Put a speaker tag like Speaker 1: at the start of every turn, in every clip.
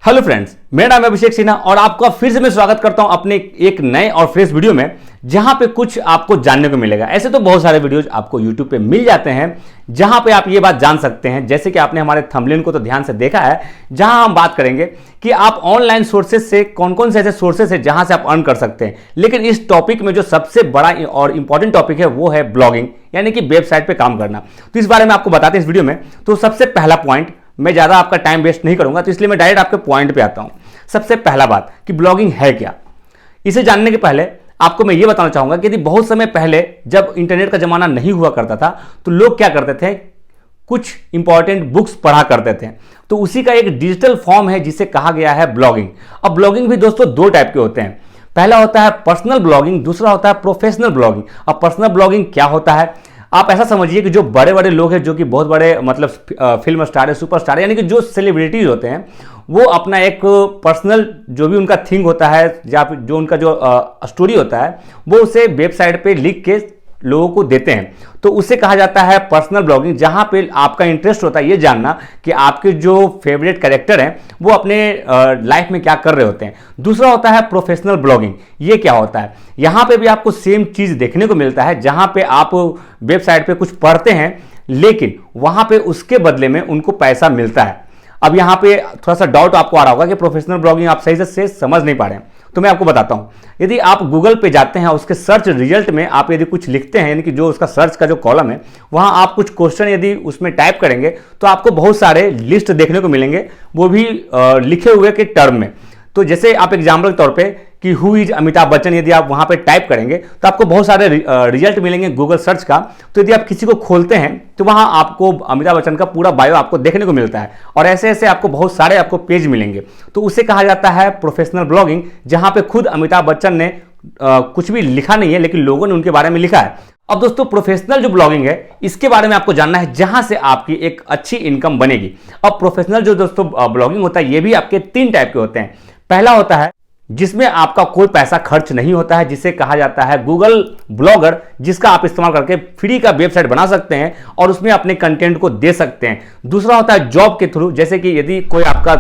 Speaker 1: Hello friends, मेरा नाम है अभिषेक सिन्हा और आपका फिर से मैं स्वागत करता हूं अपने एक नए और फ्रेश वीडियो में, जहां पे कुछ आपको जानने को मिलेगा। ऐसे तो बहुत सारे वीडियोज आपको यूट्यूब पे मिल जाते हैं जहां पे आप ये बात जान सकते हैं, जैसे कि आपने हमारे थंबनेल को तो ध्यान से देखा है, जहां हम बात करेंगे कि आप ऑनलाइन सोर्सेज से कौन कौन से ऐसे सोर्सेज है जहां से आप अर्न कर सकते हैं। लेकिन इस टॉपिक में जो सबसे बड़ा और इंपॉर्टेंट टॉपिक है वो है ब्लॉगिंग, यानी कि वेबसाइट पे काम करना। तो इस बारे में आपको बताते हैं इस वीडियो में। तो सबसे पहला पॉइंट, मैं ज्यादा आपका टाइम वेस्ट नहीं करूंगा, तो इसलिए मैं डायरेक्ट आपके पॉइंट पे आता हूं। सबसे पहला बात कि ब्लॉगिंग है क्या। इसे जानने के पहले आपको मैं ये बताना चाहूंगा कि यदि बहुत समय पहले जब इंटरनेट का जमाना नहीं हुआ करता था तो लोग क्या करते थे, कुछ इंपॉर्टेंट बुक्स पढ़ा करते थे। तो उसी का एक डिजिटल फॉर्म है जिसे कहा गया है ब्लॉगिंग। अब ब्लॉगिंग भी दोस्तों दो टाइप के होते हैं। पहला होता है पर्सनल ब्लॉगिंग, दूसरा होता है प्रोफेशनल ब्लॉगिंग। अब पर्सनल ब्लॉगिंग क्या होता है, आप ऐसा समझिए कि जो बड़े बड़े लोग हैं, जो कि बहुत बड़े मतलब फिल्म स्टार है, सुपरस्टार है, यानी कि जो सेलिब्रिटीज होते हैं, वो अपना एक पर्सनल जो भी उनका थिंग होता है या फिर जो उनका जो स्टोरी होता है वो उसे वेबसाइट पे लिख के लोगों को देते हैं। तो उसे कहा जाता है पर्सनल ब्लॉगिंग, जहां पे आपका इंटरेस्ट होता है ये जानना कि आपके जो फेवरेट कैरेक्टर हैं वो अपने लाइफ में क्या कर रहे होते हैं। दूसरा होता है प्रोफेशनल ब्लॉगिंग। ये क्या होता है, यहां पे भी आपको सेम चीज देखने को मिलता है, जहां पे आप वेबसाइट पे कुछ पढ़ते हैं लेकिन वहां पे उसके बदले में उनको पैसा मिलता है। अब यहां पे थोड़ा सा डाउट आपको आ रहा होगा कि प्रोफेशनल ब्लॉगिंग आप सही से समझ नहीं पा रहे हैं, तो मैं आपको बताता हूं। यदि आप गूगल पे जाते हैं, उसके सर्च रिजल्ट में आप यदि कुछ लिखते हैं, यानी कि जो उसका सर्च का जो कॉलम है वहां आप कुछ क्वेश्चन यदि उसमें टाइप करेंगे तो आपको बहुत सारे लिस्ट देखने को मिलेंगे, वो भी लिखे हुए के टर्म में। तो जैसे आप एग्जाम्पल के तौर पे कि हु इज अमिताभ बच्चन यदि आप वहां पे टाइप करेंगे तो आपको बहुत सारे रिजल्ट मिलेंगे गूगल सर्च का। तो यदि आप किसी को खोलते हैं तो वहां आपको अमिताभ बच्चन का पूरा बायो आपको देखने को मिलता है, और ऐसे ऐसे आपको बहुत सारे आपको पेज मिलेंगे। तो उसे कहा जाता है प्रोफेशनल ब्लॉगिंग, जहां पे खुद अमिताभ बच्चन ने कुछ भी लिखा नहीं है लेकिन लोगों ने उनके बारे में लिखा है। अब दोस्तों प्रोफेशनल जो ब्लॉगिंग है इसके बारे में आपको जानना है, जहां से आपकी एक अच्छी इनकम बनेगी। अब प्रोफेशनल जो दोस्तों ब्लॉगिंग होता है ये भी आपके तीन टाइप के होते हैं। पहला होता है जिसमें आपका कोई पैसा खर्च नहीं होता है, जिसे कहा जाता है गूगल ब्लॉगर, जिसका आप इस्तेमाल करके फ्री का वेबसाइट बना सकते हैं और उसमें अपने कंटेंट को दे सकते हैं। दूसरा होता है जॉब के थ्रू, जैसे कि यदि कोई आपका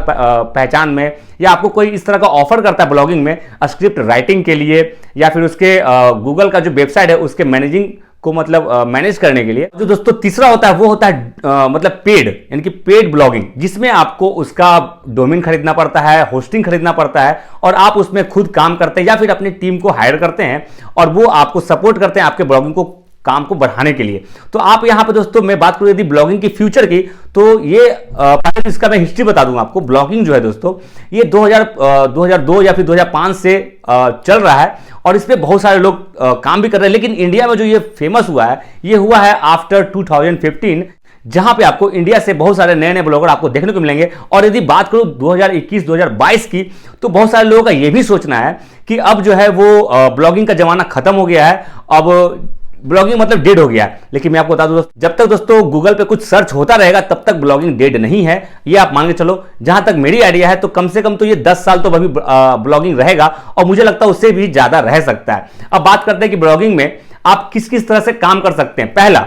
Speaker 1: पहचान में या आपको कोई इस तरह का ऑफर करता है ब्लॉगिंग में स्क्रिप्ट राइटिंग के लिए, या फिर उसके गूगल का जो वेबसाइट है उसके मैनेजिंग को मतलब मैनेज करने के लिए। जो दोस्तों तीसरा होता है वो होता है मतलब पेड, यानी कि पेड ब्लॉगिंग, जिसमें आपको उसका डोमेन खरीदना पड़ता है, होस्टिंग खरीदना पड़ता है, और आप उसमें खुद काम करते हैं या फिर अपनी टीम को हायर करते हैं और वो आपको सपोर्ट करते हैं आपके ब्लॉगिंग को काम को बढ़ाने के लिए। तो आप यहां पे दोस्तों मैं बात करूं यदि ब्लॉगिंग की फ्यूचर की, तो ये पहले इसका मैं हिस्ट्री बता दूंगा आपको। ब्लॉगिंग जो है दोस्तों ये 2002 या फिर 2005 से चल रहा है और इसमें बहुत सारे लोग काम भी कर रहे हैं। लेकिन इंडिया में जो ये फेमस हुआ है ये हुआ है आफ्टर 2015, जहां पे आपको इंडिया से बहुत सारे नए नए ब्लॉगर आपको देखने को मिलेंगे। और यदि बात करूं 2021-2022 की, तो बहुत सारे लोगों का यह भी सोचना है कि अब जो है वो ब्लॉगिंग का जमाना खत्म हो गया है, अब ब्लॉगिंग मतलब डेड हो गया है। लेकिन मैं आपको बता दूं जब तक दोस्तों गूगल पे कुछ सर्च होता रहेगा तब तक ब्लॉगिंग डेड नहीं है, ये आप मान के चलो। जहां तक मेरी आइडिया है तो कम से कम तो ये 10 साल तो अभी ब्लॉगिंग रहेगा, और मुझे लगता है उससे भी ज्यादा रह सकता है। अब बात करते हैं कि ब्लॉगिंग में आप किस किस तरह से काम कर सकते हैं। पहला,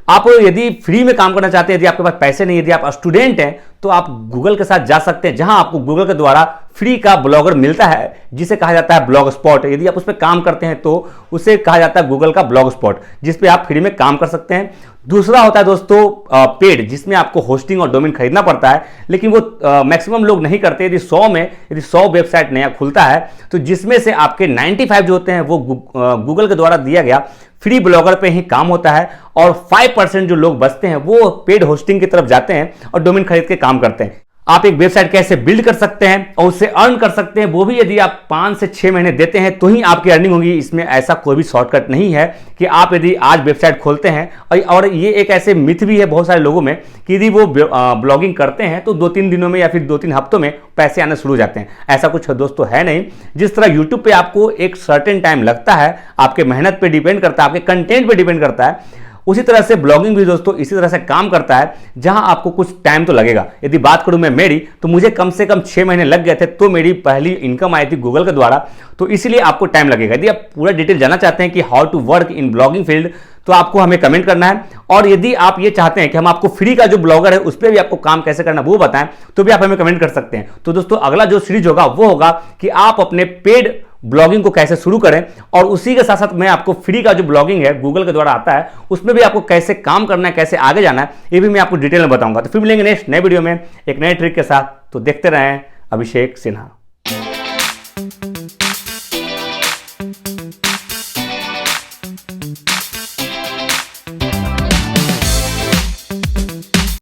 Speaker 1: आप यदि फ्री में काम करना चाहते हैं, यदि आपके पास पैसे नहीं, यदि आप स्टूडेंट हैं, तो आप गूगल के साथ जा सकते हैं, जहां आपको गूगल के द्वारा फ्री का ब्लॉगर मिलता है जिसे कहा जाता है ब्लॉग स्पॉट। यदि आप उस पर काम करते हैं तो उसे कहा जाता है गूगल का ब्लॉग स्पॉट, जिस पे आप फ्री में काम कर सकते हैं। दूसरा होता है दोस्तों पेड, जिसमें आपको होस्टिंग और डोमेन खरीदना पड़ता है, लेकिन वो मैक्सिमम लोग नहीं करते। यदि 100 वेबसाइट नया खुलता है तो जिसमें से आपके 95 जो होते हैं वो गूगल के द्वारा दिया गया फ्री ब्लॉगर पे ही काम होता है, और 5% जो लोग बचते हैं वो पेड होस्टिंग की तरफ जाते हैं और डोमेन खरीद के काम करते हैं। आप एक वेबसाइट कैसे बिल्ड कर सकते हैं और उससे अर्न कर सकते हैं, वो भी यदि आप 5 से 6 महीने देते हैं तो ही आपकी अर्निंग होगी। इसमें ऐसा कोई भी शॉर्टकट नहीं है कि आप यदि आज वेबसाइट खोलते हैं, और ये एक ऐसे मिथ भी है बहुत सारे लोगों में कि यदि वो ब्लॉगिंग करते हैं तो 2-3 दिनों में या फिर 2-3 हफ्तों में पैसे आने शुरू हो जाते हैं। ऐसा कुछ दोस्तों है नहीं। जिस तरह यूट्यूब पे आपको एक सर्टेन टाइम लगता है, आपके मेहनत पे डिपेंड करता है, आपके कंटेंट पे डिपेंड करता है, उसी तरह से ब्लॉगिंग भी दोस्तों इसी तरह से काम करता है, जहां आपको कुछ टाइम तो लगेगा। यदि बात करूं मैं मेरी, तो मुझे कम से कम 6 महीने लग गए थे, तो मेरी पहली इनकम आई थी गूगल के द्वारा। तो इसलिए आपको टाइम लगेगा। यदि आप पूरा डिटेल जानना चाहते हैं कि how to work in blogging field, तो आपको हमें कमेंट करना है। और यदि आप ये चाहते हैं कि हम आपको फ्री का जो ब्लॉगर है उस पर भी आपको काम कैसे करना वो बताएं, तो भी आप हमें कमेंट कर सकते हैं। तो दोस्तों अगला जो सीरीज होगा वो होगा कि आप अपने पेड ब्लॉगिंग को कैसे शुरू करें, और उसी के साथ साथ मैं आपको फ्री का जो ब्लॉगिंग है गूगल के द्वारा आता है उसमें भी आपको कैसे काम करना है, कैसे आगे जाना है, ये भी मैं आपको डिटेल में बताऊंगा। तो फिर मिलेंगे नेक्स्ट नए वीडियो में एक नए ट्रिक के साथ। तो देखते रहें अभिषेक सिन्हा।